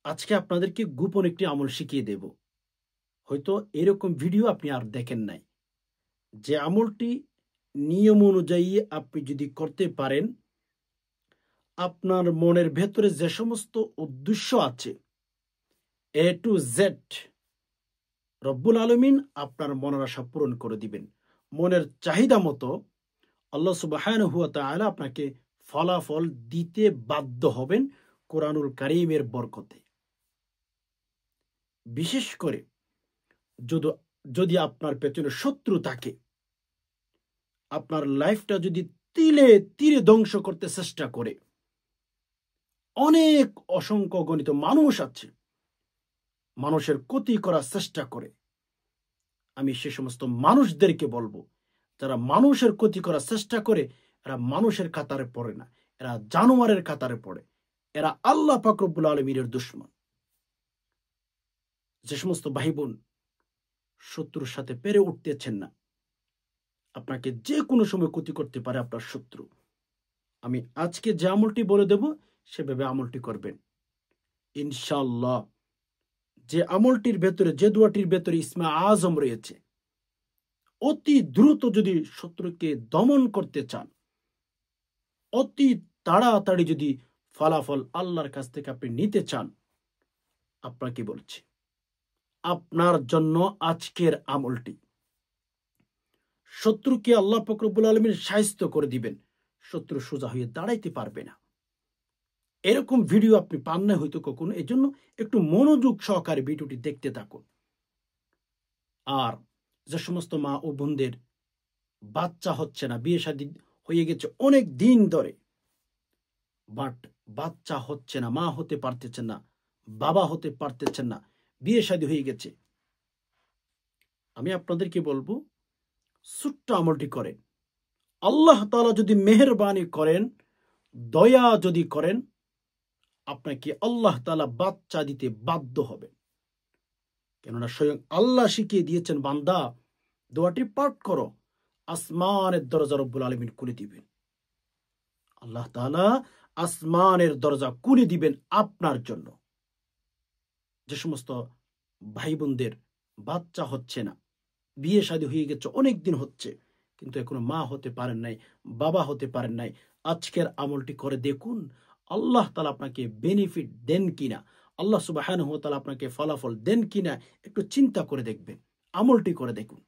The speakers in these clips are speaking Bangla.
আজকে আপনাদেরকে গোপন একটি আমল শিখিয়ে দেব। হয়তো এরকম ভিডিও আপনি আর দেখেন নাই। যে আমলটি নিয়ম অনুযায়ী আপনি যদি করতে পারেন, আপনার মনের ভেতরে যে সমস্ত উদ্দেশ্য আছে এ টু জেড রব্বুল আলামিন আপনার মনের আশা পূরণ করে দিবেন। মনের চাহিদা মতো আল্লাহ সুবহানাহু ওয়া তাআলা আপনাকে ফলাফল দিতে বাধ্য হবেন কোরআনুল কারীমের বরকতে। বিশেষ করে যদি যদি আপনার পেছনে শত্রু থাকে, আপনার লাইফটা যদি তিলে তিলে ধ্বংস করতে চেষ্টা করে, অনেক অসংখ্য গণিত মানুষ আছে মানুষের ক্ষতি করার চেষ্টা করে। আমি সে সমস্ত মানুষদেরকে বলবো, যারা মানুষের ক্ষতি করার চেষ্টা করে এরা মানুষের কাতারে পড়ে না, এরা জানোয়ারের কাতারে পড়ে, এরা আল্লাহ পাক রব্বুল আলামিনের দুশমন। যে সমস্ত ভাই বোন শত্রুর সাথে পেরে উঠতেছেন না, আপনাকে যে কোনো সময় ক্ষতি করতে পারে আপনার শত্রু, আমি আজকে যে আমলটি বলে দেব সেভাবে আমলটি করবেন ইনশাআল্লাহ। যে আমলটির ভেতরে, যে দোয়াটির ভেতরে ইসমে আজম রয়েছে, অতি দ্রুত যদি শত্রুকে দমন করতে চান, অতি তাড়াতাড়ি যদি ফলাফল আল্লাহর কাছ থেকে আপনি নিতে চান, আপনাকে বলছি আপনার জন্য আজকের আমলটি। শত্রুকে আল্লাহ পাক রব্বুল আলামিন শায়েস্ত করে দিবেন, শত্রু সোজা হয়ে দাঁড়াইতে পারবে না। এরকম ভিডিও আপনি পান না হয়তো কখনো, এজন্য একটু মনোযোগ সহকারে ভিডিওটি দেখতে থাকুন। আর যে সমস্ত মা ও বোনদের বাচ্চা হচ্ছে না, বিয়ে শাদী হয়ে গেছে অনেক দিন ধরে, বাট বাচ্চা হচ্ছে না, মা হতে পারতেছেন না, বাবা হতে পারতেছেন না, বিয়ে শাদী হয়ে গেছে, আমি আপনাদেরকে বলবো ছোট্ট আমলটি করেন। আল্লাহ তাআলা যদি মেহেরবানি করেন, দয়া যদি করেন, আপনাকে আল্লাহ তাআলা বাচ্চা দিতে বাধ্য হবেন। কেননা স্বয়ং আল্লাহ শিখিয়ে দিয়েছেন, বান্দা দোয়াটি পাঠ করো, আসমানের দরজা রব্বুল আলামিন খুলে দিবেন। আল্লাহ তাআলা আসমানের দরজা খুলে দিবেন আপনার জন্য। যে সমস্ত ভাই বোনদের বাচ্চা হচ্ছে না, বিয়ে শাদী হয়ে গেছে অনেক দিন হচ্ছে, কিন্তু এখনো মা হতে পারেন নাই, বাবা হতে পারেন নাই, আজকের আমলটি করে দেখুন আল্লাহ তাআলা আপনাকে বেনিফিট দেন কিনা, আল্লাহ সুবহানাহু ওয়া তাআলা আপনাকে ফলাফল দেন কিনা একটু চিন্তা করে দেখবেন। আমলটি করে দেখুন।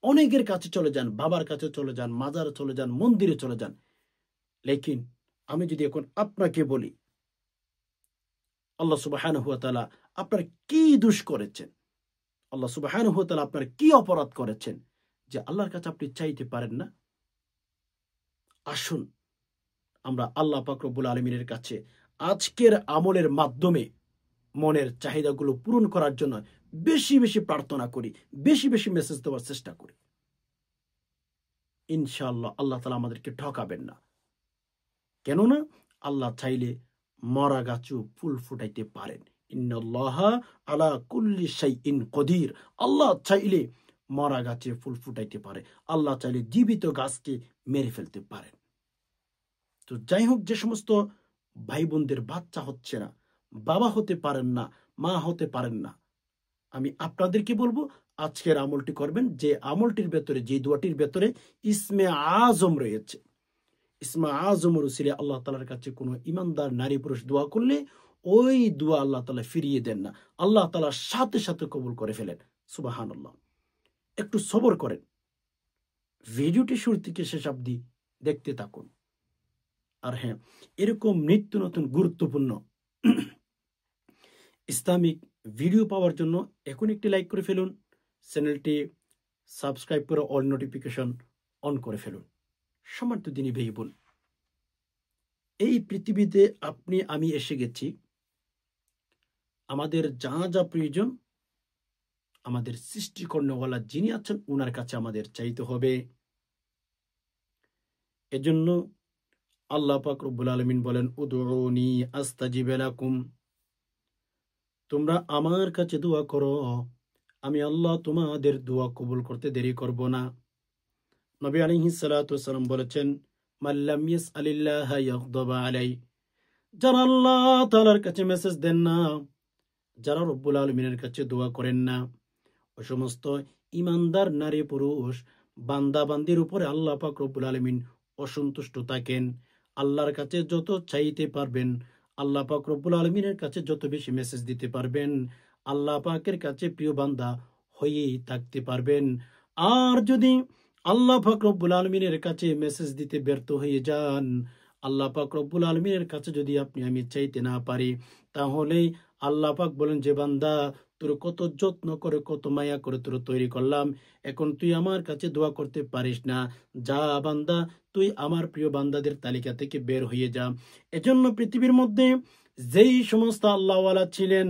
অনেকের কাছে চলে যান, বাবার কাছে চলে যান, মাজারে চলে যান, মন্দিরে চলে যান, লেকিন আমি যদি এখন আপনাকে বলি আল্লাহ সুবহানাহু ওয়া তাআলা আপনার কি দোষ করেছেন, আল্লাহ সুবহানাহু ওয়া তাআলা আপনার কি অপরাধ করেছেন যে আল্লাহর কাছে আপনি চাইতে পারেন না? আসুন আমরা আল্লাহ পাক রব্বুল আলামিনের কাছে আজকের আমলের মাধ্যমে মনের চাহিদাগুলো পূরণ করার জন্য বেশি বেশি প্রার্থনা করি, বেশি বেশি মেসেজ দেওয়ার চেষ্টা করি। ইনশাআল্লাহ আল্লাহ তাআলা আমাদেরকে ঠকাবেন না। কেননা আল্লাহ চাইলে মরা গাছও ফুল ফুটাইতে পারেন। ইন্নাল্লাহা আলা কুল্লি শাইইন কদির। আল্লাহ চাইলে মরা গাছে ফুল ফুটাইতে পারে, আল্লাহ চাইলে জীবিত গাছকে মেরে ফেলতে পারেন। তো যাই হোক, যে সমস্ত ভাই বোনদের বাচ্চা হচ্ছে না, বাবা হতে পারেন না, মা হতে পারেন না, আমি আপনাদেরকে বলবো আজকের আমলটি করবেন। যে আমলটির ভেতরে, যে দোয়াটির ভেতরে ইসমে আজম রয়েছে, ইসমে আজমের উসিলে আল্লাহ তাআলার কাছে কোনো ইমানদার নারী পুরুষ দোয়া করলে ওই দোয়া আল্লাহ তাআলা ফিরিয়ে দেন না, আল্লাহ তাআলা সাথে সাথে কবুল করে ফেলেন। সুবহানাল্লাহ। একটু সবর করেন, ভিডিওটি শুরু থেকে শেষ অবধি দেখতে থাকুন। আর হ্যাঁ, এরকম নিত্য নতুন গুরুত্বপূর্ণ ইসলামিক ভিডিও পাওয়ার জন্য এখন একটি লাইক করে ফেলুন, চ্যানেলটি সাবস্ক্রাইব করে অল নোটিফিকেশন অন করে ফেলুন। সম্মানিত দিনী ভাই বোন, এই পৃথিবীতে আপনি আমি এসে গেছি, আমাদের যা যা প্রয়োজন আমাদের সৃষ্টিকর্ণওয়ালা যিনি আছেন ওনার কাছে আমাদের চাইতে হবে। এজন্য আল্লাহ পাক রব্বুল আলামিন বলেন, উদউনি আস্তাজিব লাকুম, তোমরা আমার কাছে দোয়া করো, আমি আল্লাহ তোমাদের দোয়া কবুল করতে দেরি করব না। নবী আলাইহিস সালাতু ওয়াস সালাম বলেছেন, মাল্লাম ইয়াসআলিল্লাহ ইয়াগদাব আলাই, যারা আল্লাহ তাআলার কাছে মেসেজ দেন না, যারা রব্বুল আলামিনের কাছে দোয়া করেন না, ওই সমস্ত ইমানদার নারী পুরুষ বান্দা বান্দির উপরে আল্লাহ পাক রব্বুল আলামিন অসন্তুষ্ট থাকেন। আল্লাহর কাছে যত চাইতে পারবেন, আল্লাহ পাক রব্বুল আলামিনের কাছে যত বেশি মেসেজ দিতে পারবেন, আল্লাহ পাকের কাছে প্রিয় বান্দা হয়েই থাকতে পারবেন। আর যদি আল্লাহ পাক রব্বুল আলামিনের কাছে মেসেজ দিতে ব্যর্থ হয়ে যান, আল্লাহ পাক রব্বুল আলামিনের কাছে যদি আপনি আমি চাইতে না পারি, তাহলে আল্লাহ পাক বলেন যে বান্দা, তোর কত যত্ন করে কত মায়া করে তোর তৈরি করলাম, এখন তুই আমার কাছে দোয়া করতে পারিস না, যা বান্দা তুই আমার প্রিয় বান্দাদের তালিকা থেকে বের হয়ে যা। এজন্য পৃথিবীর মধ্যে যেই সমস্ত আল্লাহওয়ালা ছিলেন,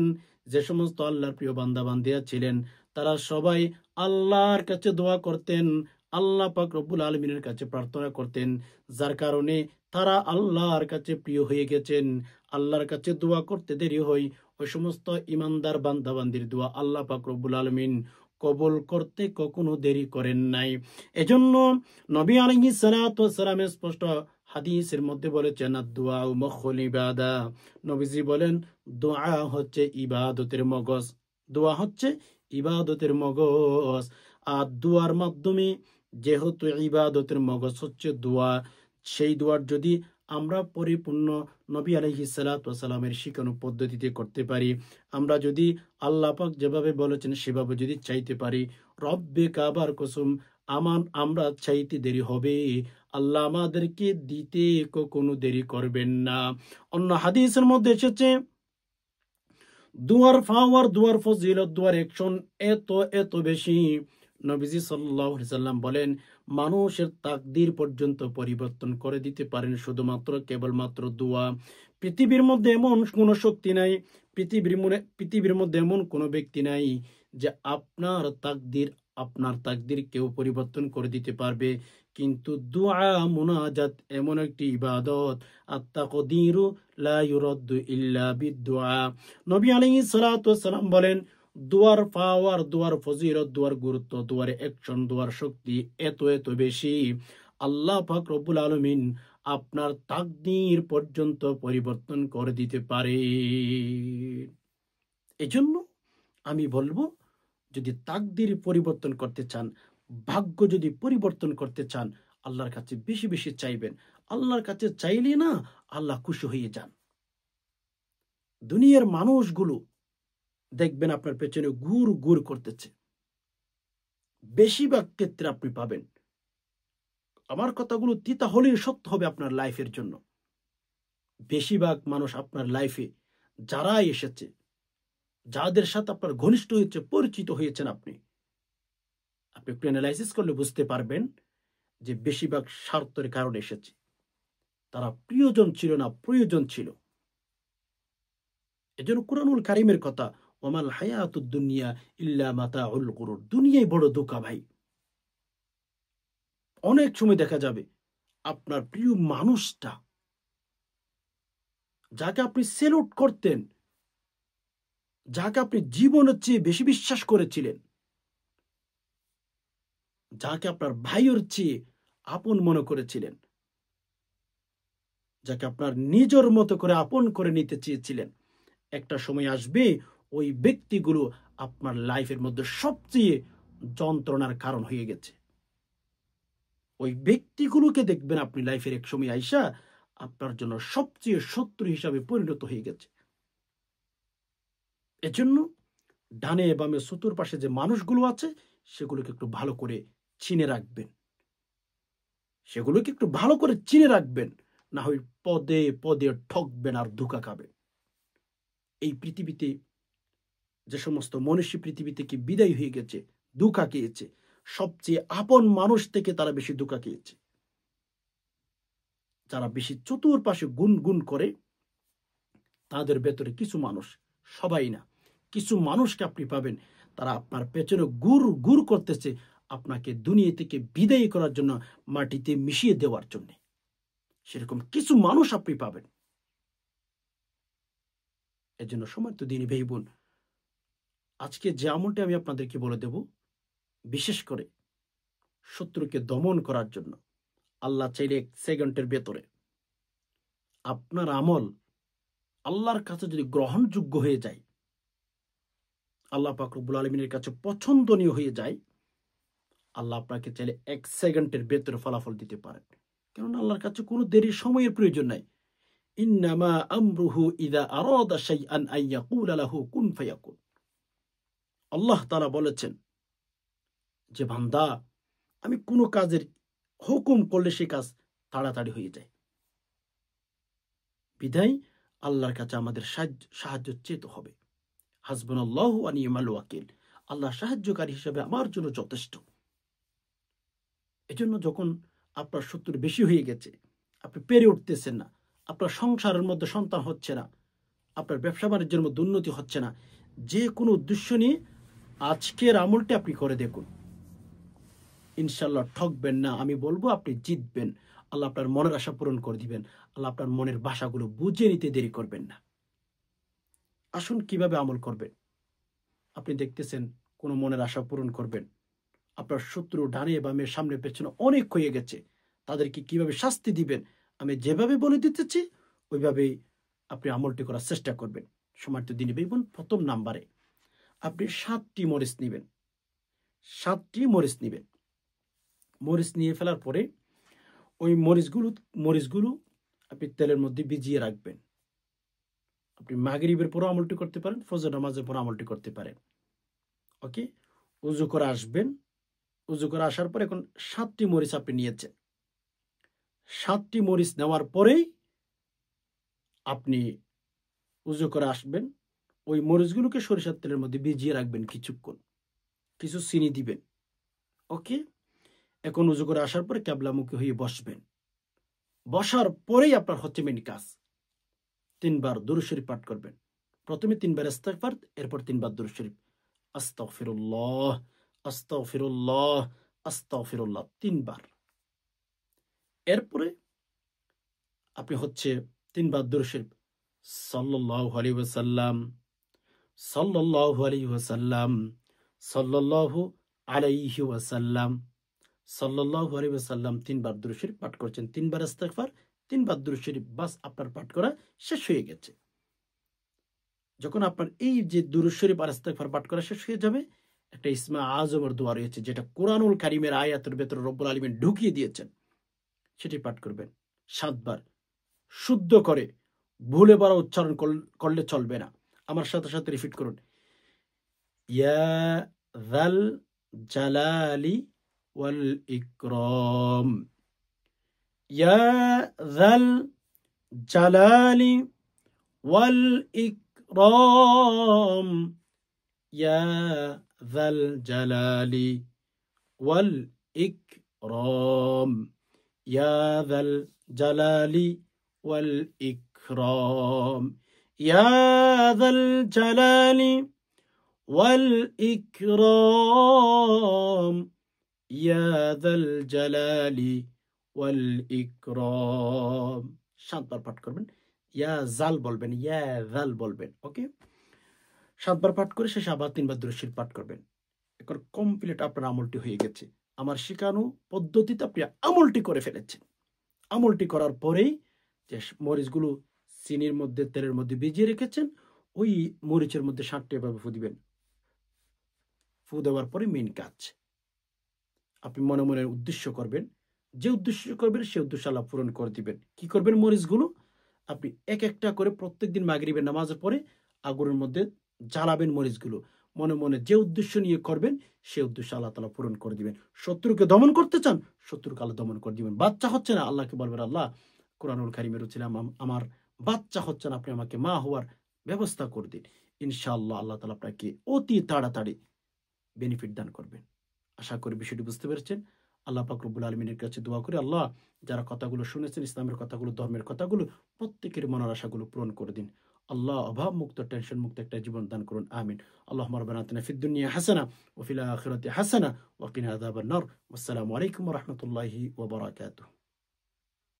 যে সমস্ত আল্লাহর প্রিয় বান্দা বান্দিয়া ছিলেন, তারা সবাই আল্লাহর কাছে দোয়া করতেন, আল্লাহ পাক রব্বুল আলামিনের কাছে প্রার্থনা করতেন, যার কারণে তারা আল্লাহর কাছে প্রিয় হয়ে গেছেন। আল্লাহর কাছে দোয়া করতে দেরি হয়, ওই সমস্ত ইমানদার বান্দাবান্দির দোয়া আল্লাহ পাক রব্বুল আলামিন কবুল করতে কখনো দেরি করেন নাই। এজন্য নবী আলাইহিস সালাতু ওয়াস সালামের স্পষ্ট হাদিসের মধ্যে বলেছেন, দুআ মুখুল ইবাদা। নবীজি বলেন, দোয়া হচ্ছে ইবাদতের মগজ, দোয়া হচ্ছে ইবাদতের মগজ। আর দোয়ার মাধ্যমে, যেহেতু ইবাদতের মগজ হচ্ছে দোয়া, সেই দোয়ার যদি আমরা পরিপূর্ণ নবী আলাইহিস সালাতু ওয়াস সালামের শিখানো পদ্ধতিতে করতে পারি, আমরা যদি আল্লাহ পাক যেভাবে বলেছেন সেভাবে যদি চাইতে পারি, রব্বে কাবার কসম, আমরা চাইতে দেরি হবে, আল্লাহ আমাদেরকে দিতে কখনো দেরি করবেন না। অন্য হাদিসের মধ্যে এসেছে, দুয়ার পাওয়ার, দুয়ার ফজিলত, দুয়ার অ্যাকশন এত এত বেশি। নবীজি সাল্লাল্লাহু আলাইহি সাল্লাম বলেন, মানুষের তাকদীর পর্যন্ত পরিবর্তন করে দিতে পারেন শুধুমাত্র কেবলমাত্র দোয়া। পৃথিবীর মধ্যে এমন কোনো শক্তি নাই, পৃথিবীর মধ্যে এমন কোনো ব্যক্তি নাই যে আপনার তাকদীর কেউ পরিবর্তন করে দিতে পারবে। কিন্তু দুআ মুনাজাত এমন একটি ইবাদত, আত-তাকদীরু লা ইউরাদ্দু ইল্লা বিদ-দুআ। নবী আলাইহিস সালাতু ওয়াস সালাম বলেন, দুয়ার পাওয়ার, দুয়ার ফজিলত, দুয়ার গুরুত্ব, দুয়ার অ্যাকশন, দুয়ার শক্তি এত এত বেশি, আল্লাহ পাক রব্বুল আলামিন আপনার তাকদীর পর্যন্ত পরিবর্তন করে দিতে পারে। এজন্য আমি বলবো, যদি তাকদীর পরিবর্তন করতে চান, ভাগ্য যদি পরিবর্তন করতে চান, আল্লাহর কাছে বেশি বেশি চাইবেন। আল্লাহর কাছে চাইলে না, আল্লাহ খুশি হয়ে যান। দুনিয়ার মানুষগুলো দেখবেন আপনার পেছনে ঘুর ঘুর করতেছে, বেশিরভাগ ক্ষেত্রে আপনি পাবেন। আমার কথাগুলো তিতা হলেই সত্য হবে আপনার লাইফের জন্য। বেশিরভাগ মানুষ আপনার লাইফে যারা এসেছে, যাদের সাথে আপনার ঘনিষ্ঠ হয়েছে, পরিচিত হয়েছেন, আপনি একটু অ্যানালাইসিস করলে বুঝতে পারবেন যে বেশিরভাগ স্বার্থের কারণে এসেছে। তারা প্রিয়জন ছিল না, প্রয়োজন ছিল। এজন্য কুরআনুল কারীমের কথা, ওমাল হায়াতুদ দুনিয়া ইল্লা মাতাউল গুরুর, দুনিয়াই বড় ধোঁকা ভাই। অনেক সময় দেখা যাবে আপনার প্রিয় মানুষটা, যাকে আপনি সেলুট করতেন, যাকে আপনি জীবনের চেয়ে বেশি বিশ্বাস করেছিলেন, যাকে আপনার ভাইয়ের চেয়ে আপন মনে করেছিলেন, যাকে আপনার নিজের মতো করে আপন করে নিতে চেয়েছিলেন, একটা সময় আসবে ওই ব্যক্তিগুলো আপনার লাইফের মধ্যে সবচেয়ে যন্ত্রণার কারণ হয়ে গেছে। ওই ব্যক্তিগুলোকে দেখবেন আপনি লাইফের এক সময় আইসা আপনার জন্য সবচেয়ে শত্রু হিসাবে পরিণত হয়ে গেছে। এজন্য ডানে বামে চতুর্পাশে যে মানুষগুলো আছে, সেগুলোকে একটু ভালো করে চিনে রাখবেন, সেগুলোকে একটু ভালো করে চিনে রাখবেন, না হয় পদে পদে ঠকবেন আর ধোঁকা খাবেন। এই পৃথিবীতে যে সমস্ত মনুষ্য পৃথিবী থেকে বিদায় হয়ে গেছে, ধোঁকা খেয়েছে, সবচেয়ে আপন মানুষ থেকে তারা বেশি ধোঁকা খেয়েছে। যারা বেশি চতুর্পাশে গুনগুন করে, তাদের ভেতরে কিছু মানুষ, সবাই না, কিছু মানুষকে আপনি পাবেন, তারা আপনার পেছনে গুর গুর করতেছে, আপনাকে দুনিয়া থেকে বিদায় করার জন্য, মাটিতে মিশিয়ে দেওয়ার জন্য। সেরকম কিছু মানুষ আপনি পাবেন। এর জন্য সময় তো দিনই ভাই বোন, আজকে যে আমলটি আমি আপনাদেরকে বলে দেব, বিশেষ করে শত্রুকে দমন করার জন্য, আল্লাহ চাইলে 1 সেকেন্ডের ভেতরে আপনার আমল আল্লাহর কাছে যদি গ্রহণযোগ্য হয়ে যায়, আল্লাহ পাক রব্বুল আলামিনের কাছে পছন্দনীয় হয়ে যায়, আল্লাহ আপনাকে চাইলে 1 সেকেন্ডের ভেতরে ফলাফল দিতে পারেন। কারণ আল্লাহর কাছে কোনো দেরি সময়ের প্রয়োজন নাই। ইন্নামা আমরুহু ইযা আরাদা শাইআন আন ইয়াকুলা লাহু কুন ফায়াকুন। আল্লাহ তাআলা বলেছেন যে বান্দা, আমি কোনো কাজের হুকুম করলে সেই কাজ তাড়াতাড়ি হয়ে যায়। বিধায় আল্লাহর কাছে আমাদের সাহায্য চেতে হবে। হাসবুনাল্লাহু ওয়া নি'মাল ওয়াকিল। আল্লাহ সাহায্যকারী হিসেবে আমার জন্য যথেষ্ট। এজন্য যখন আপনার শত্রু বেশি হয়ে গেছে, আপনি পেরে উঠতেছেন না, আপনার সংসারের মধ্যে সন্তান হচ্ছে না, আপনার ব্যবসা বাণিজ্যের মধ্যে উন্নতি হচ্ছে না, যে কোনো উদ্দেশ্য নিয়ে আজকের আমলটি আপনি করে দেখুন, ইনশাল্লাহ ঠকবেন না। আমি বলবো আপনি জিতবেন। আল্লাহ আপনার মনের আশা পূরণ করে দিবেন। আল্লাহ আপনার মনের ভাষাগুলো বুঝে নিতে দেরি করবেন না। আসুন কিভাবে আমল করবেন। আপনি দেখতেছেন কোনো মনের আশা পূরণ করবেন, আপনার শত্রু ডানে বামে সামনে পেছনে অনেক হয়ে গেছে, তাদেরকে কিভাবে শাস্তি দিবেন আমি যেভাবে বলে দিতেছি ওইভাবেই আপনি আমলটি করার চেষ্টা করবেন। সম্মানিত দিনী ভাই বোন, প্রথম নাম্বারে আপনি 7টি মরিচ নেবেন। 7টি মরিচ নেবেন। মরিচ নিয়ে ফেলার পরে ওই মরিচগুলো আপনি তেলের মধ্যে ভিজিয়ে রাখবেন। আপনি মাগরিবের পরে আমলটি করতে পারেন, ফজর নামাজের পরে আমলটি করতে পারেন। ওকে, উজু করে আসবেন। উজু করে আসার পর এখন 7টি মরিচ আপনি নিয়েছেন। 7টি মরিচ নেওয়ার পরেই আপনি উজু করে আসবেন। ওই মরিচগুলোকে সরিষার তেলের মধ্যে ভিজিয়ে রাখবেন কিছুক্ষণ, কিছু চিনি দিবেন। ওকে, এখন উজু করে আসার পরে ক্যাবলামুখী হয়ে বসবেন। বসার পরেই আপনার হচ্ছে মেন কাজ, 3 বার দুরূদ শরীফ পাঠ করবেন। প্রথমে 3 বার ইস্তিগফার, এরপর 3 বার দুরূদ শরীফ। আস্তাগফিরুল্লাহ, আস্তাগফিরুল্লাহ, আস্তাগফিরুল্লাহ 3 বার। এরপরে আপনি হচ্ছে 3 বার দুরূদ শরীফ, সাল্লাল্লাহু আলাইহি ওয়াসাল্লাম, সাল্লাল্লাহু আলাইহি ওয়াসাল্লাম, সাল্লাল্লাহু আলাইহি ওয়াসাল্লাম, সাল্লাল্লাহু আলাইহি ওয়াসাল্লাম 3 বার দুরূদ শরীফ পাঠ করছেন। 3 বার ইস্তিগফার, 3 বার দুরূদ শরীফ, বাস আপনার পাঠ করা শেষ হয়ে গেছে। যখন আপনার এই যে দুরূদ শরীফ আর ইস্তিগফার পাঠ করা শেষ হয়ে যাবে, একটা ইসমে আজমের দোয়া রয়েছে যেটা কোরআনুল কারীমের আয়াতের ভেতরে রব্বুল আলামিন ঢুকিয়ে দিয়েছেন, সেটি পাঠ করবেন 7 বার শুদ্ধ করে। ভুলে বড় উচ্চারণ করলে চলবে না। আমার সাথে সাথে রিপিট করুন, ইয়া যাল জালালি ওয়াল ইকরাম, ইয়া যাল জালালি ওয়াল ইকরাম, ইয়া যাল জালালি ওয়াল ইকরাম, ইয়া যাল জালালি ওয়াল ইকরাম, ইয়া যাল জালালি ওয়াল ইকরাম, ইয়া যাল জালালি ওয়াল ইকরাম। 7 বার পাঠ করবেন। ইয়া জাল বলবেন, ইয়া জাল বলবেন। ওকে, 7 বার পাঠ করে শেষে আবার 3 বার দুরূদ শরীফ পাঠ করবেন। এখন কমপ্লিট আপনার আমলটি হয়ে গেছে। আমার শেখানো পদ্ধতিতে আপনি আমলটি করে ফেলেছেন। আমলটি করার পরেই যে মরিচগুলো চিনির মধ্যে তেলের মধ্যে ভিজিয়ে রেখেছেন, ওই মরিচের মধ্যে 7টি এভাবে ফু দিবেন। ফু দেওয়ার পরে মেন কাজ, আপনি মনে মনে উদ্দেশ্য করবেন, যে উদ্দেশ্য করবেন সে উদ্দেশ্য আল্লাহ পূরণ করে দিবেন। কি করবেন, মরিচগুলো আপনি এক একটা করে প্রত্যেকদিন মাগরিবের নামাজের পরে আগুনের মধ্যে জ্বালাবেন। মরিচগুলো মনে মনে যে উদ্দেশ্য নিয়ে করবেন সে উদ্দেশ্য আল্লাহ তাআলা পূরণ করে দিবেন। শত্রুকে দমন করতে চান, শত্রুকে আল্লাহ দমন করে দিবেন। বাচ্চা হচ্ছে না, আল্লাহকে বলবেন, আল্লাহ কোরআনুল কারীমের উছিলায় আমার বাচ্চা হচ্ছে না, আপনি আমাকে মা হওয়ার ব্যবস্থা করে দিন। ইনশাআল্লাহ আল্লাহ তাআলা আপনাকে অতি তাড়াতাড়ি বেনিফিট দান করবেন। আশা করি বিষয়টি বুঝতে পেরেছেন। আল্লাহ পাক রব্বুল আলামিনের কাছে দোয়া করি, আল্লাহ যারা কথাগুলো শুনেছেন, ইসলামের কথাগুলো, ধর্মের কথাগুলো, প্রত্যেকের মনের আশাগুলো পূরণ করে দিন। আল্লাহ অভাব মুক্ত, টেনশন মুক্ত একটা জীবন দান করুন, আমিন। আল্লাহুম্মা রাব্বানা আতিনা ফিদ দুনিয়া হাসানা ওয়া ফিল আখিরাতি হাসানা ওয়া কিনা আযাবান নার। ওয়াসসালামু আলাইকুম ওয়া রাহমাতুল্লাহি ওয়া বারাকাতুহু।